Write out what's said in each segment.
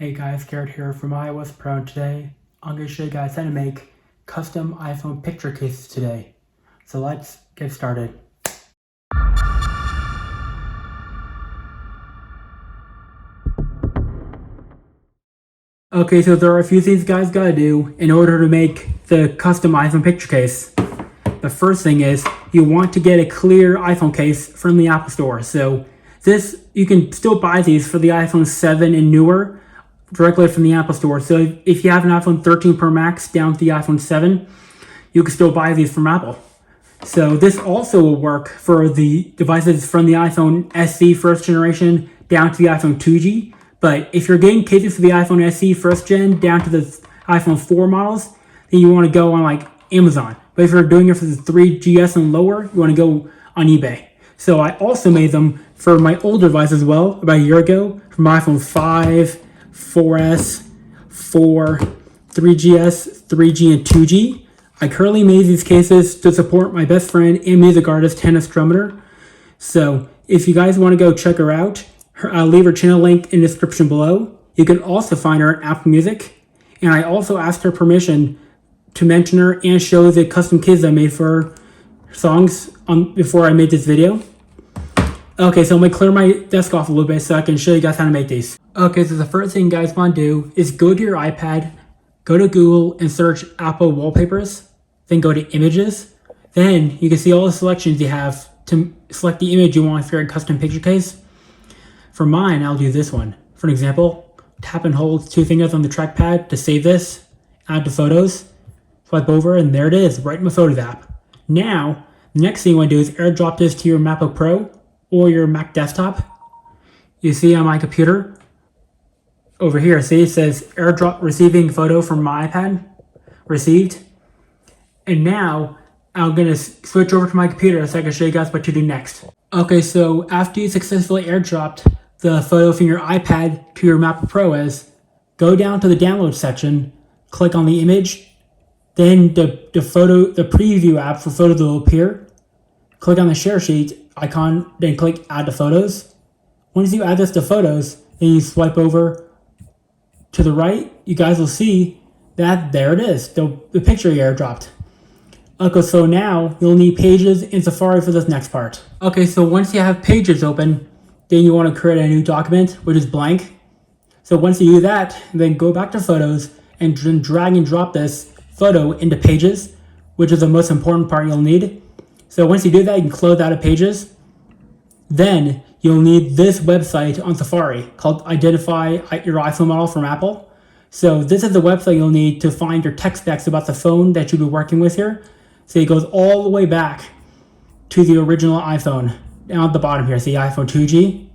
Hey guys, Garrett here from iOS Pro, and today I'm going to show you guys how to make custom iPhone picture cases today. So let's get started. Okay, so there are a few things guys gotta do in order to make the custom iPhone picture case. The first thing is you want to get a clear iPhone case from the Apple Store. So you can still buy these for the iPhone 7 and newer directly from the Apple Store. So if you have an iPhone 13 Pro Max down to the iPhone 7, you can still buy these from Apple. So this also will work for the devices from the iPhone SE first generation down to the iPhone 2G. But if you're getting cases for the iPhone SE first gen down to the iPhone 4 models, then you want to go on like Amazon. But if you're doing it for the 3GS and lower, you want to go on eBay. So I also made them for my older device as well, about a year ago, for my iPhone 5, 4S, 4, 3GS, 3G, and 2G. I currently made these cases to support my best friend and music artist, Strumner. So if you guys want to go check her out, I'll leave her channel link in the description below. You can also find her on Apple Music. And I also asked her permission to mention her and show the custom cases I made for her songs before I made this video. Okay, so I'm going to clear my desk off a little bit so I can show you guys how to make these. Okay, so the first thing you guys want to do is go to your iPad, go to Google and search Apple Wallpapers, then go to Images. Then you can see all the selections you have to select the image you want for your custom picture case. For mine, I'll do this one. For an example, tap and hold two fingers on the trackpad to save this, add to Photos, swipe over, and there it is, right in my Photos app. Now, the next thing you want to do is airdrop this to your MacBook Pro or your Mac desktop. You see on my computer, over here, see it says airdrop receiving photo from my iPad, received. And now I'm gonna switch over to my computer so I can show you guys what to do next. Okay, so after you successfully airdropped the photo from your iPad to your MacBook Pro go down to the download section, click on the image, then the preview app for photos will appear. Click on the share sheet icon, then click add to photos. Once you add this to photos, then you swipe over to the right, you guys will see that there it is, the picture you airdropped. Okay, so now you'll need Pages in Safari for this next part. Okay, so once you have Pages open, then you want to create a new document, which is blank. So once you do that, then go back to Photos and drag and drop this photo into Pages, which is the most important part you'll need. So once you do that, you can close out of Pages. Then you'll need this website on Safari called Identify Your iPhone Model from Apple. So this is the website you'll need to find your tech specs about the phone that you'll be working with here. So it goes all the way back to the original iPhone. Down at the bottom here, see iPhone 2G.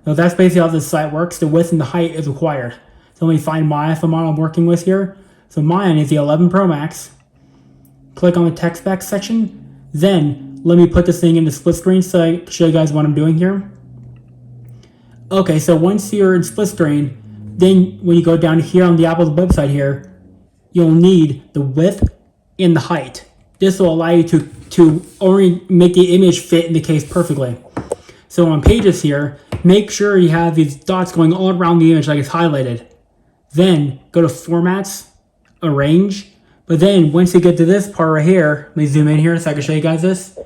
So that's basically how this site works. The width and the height is required. So let me find my iPhone model I'm working with here. So mine is the 11 Pro Max. Click on the tech specs section. Then let me put this thing into split screen so I can show you guys what I'm doing here. Okay, so once you're in split screen, then when you go down here on the Apple's website here, you'll need the width and the height. This will allow you to make the image fit in the case perfectly. So on Pages here, make sure you have these dots going all around the image like it's highlighted. Then go to Formats, Arrange. But then once you get to this part right here, let me zoom in here so I can show you guys this.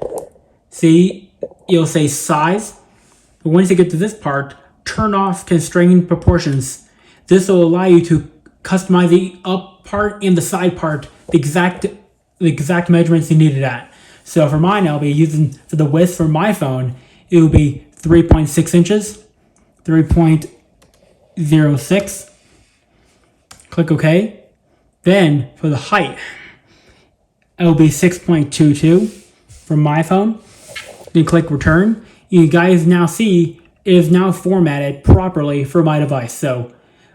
See, you'll say Size. But once you get to this part, turn off Constrain Proportions. This will allow you to customize the up part and the side part, the exact measurements you need it at. So for mine, I'll be using, for the width for my phone, it will be 3.6 inches, 3.06. Click OK. Then for the height, it will be 6.22 for my phone. Then click Return. You guys now see it is now formatted properly for my device. So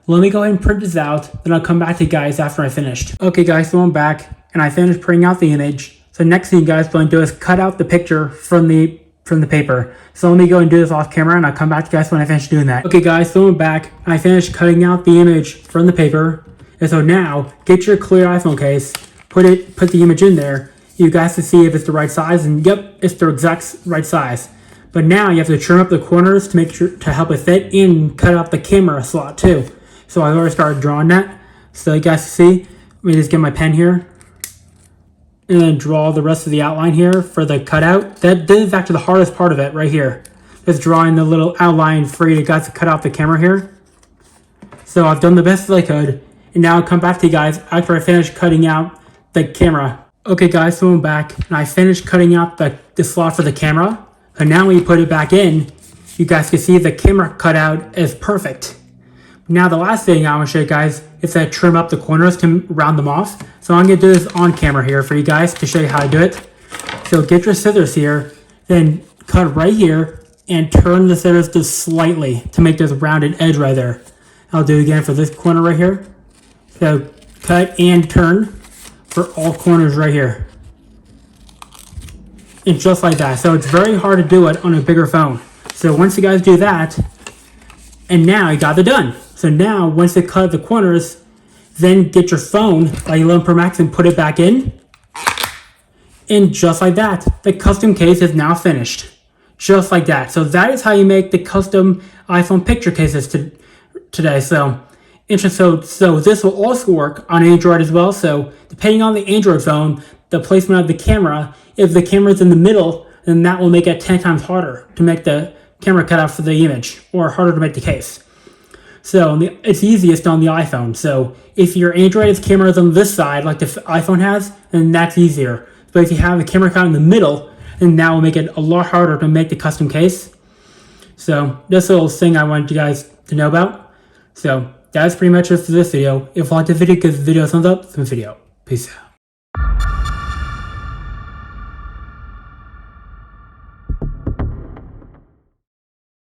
let me go ahead and print this out, then I'll come back to you guys after I finished. Okay guys, so I'm back and I finished printing out the image. So next thing you guys want to do is cut out the picture from the paper. So let me go and do this off camera and I'll come back to you guys when I finish doing that. Okay guys, so I'm back and I finished cutting out the image from the paper. And so now get your clear iPhone case, put the image in there. You guys can see if it's the right size, and yep, it's the exact right size. But now you have to trim up the corners to make sure to help it fit and cut out the camera slot too. So I already started drawing that. So you guys can see, let me just get my pen here and then draw the rest of the outline here for the cutout. This is actually the hardest part of it right here. Just drawing the little outline for you guys to cut out the camera here. So I've done the best that I could. And now I'll come back to you guys after I finish cutting out the camera. Okay guys, so I'm back and I finished cutting out the slot for the camera. And now when you put it back in, you guys can see the camera cutout is perfect. Now the last thing I want to show you guys is to trim up the corners to round them off. So I'm going to do this on camera here for you guys to show you how to do it. So get your scissors here, then cut right here and turn the scissors just slightly to make this rounded edge right there. I'll do it again for this corner right here. So cut and turn for all corners right here. And just like that. So it's very hard to do it on a bigger phone. So once you guys do that, and now you got it done. So now once you cut the corners, then get your phone, like 11 Pro Max, and put it back in. And just like that, the custom case is now finished. Just like that. So that is how you make the custom iPhone picture cases today. So this will also work on Android as well. So depending on the Android phone, the placement of the camera, if the camera is in the middle, then that will make it 10 times harder to make the camera cutout for the image, or harder to make the case. So it's easiest on the iPhone. So if your Android's camera is on this side, like the iPhone has, then that's easier. But if you have the camera cutout in the middle, then that will make it a lot harder to make the custom case. So that's a little thing I wanted you guys to know about. So that's pretty much it for this video. If you liked the video, give the video a thumbs up. Video. Peace out.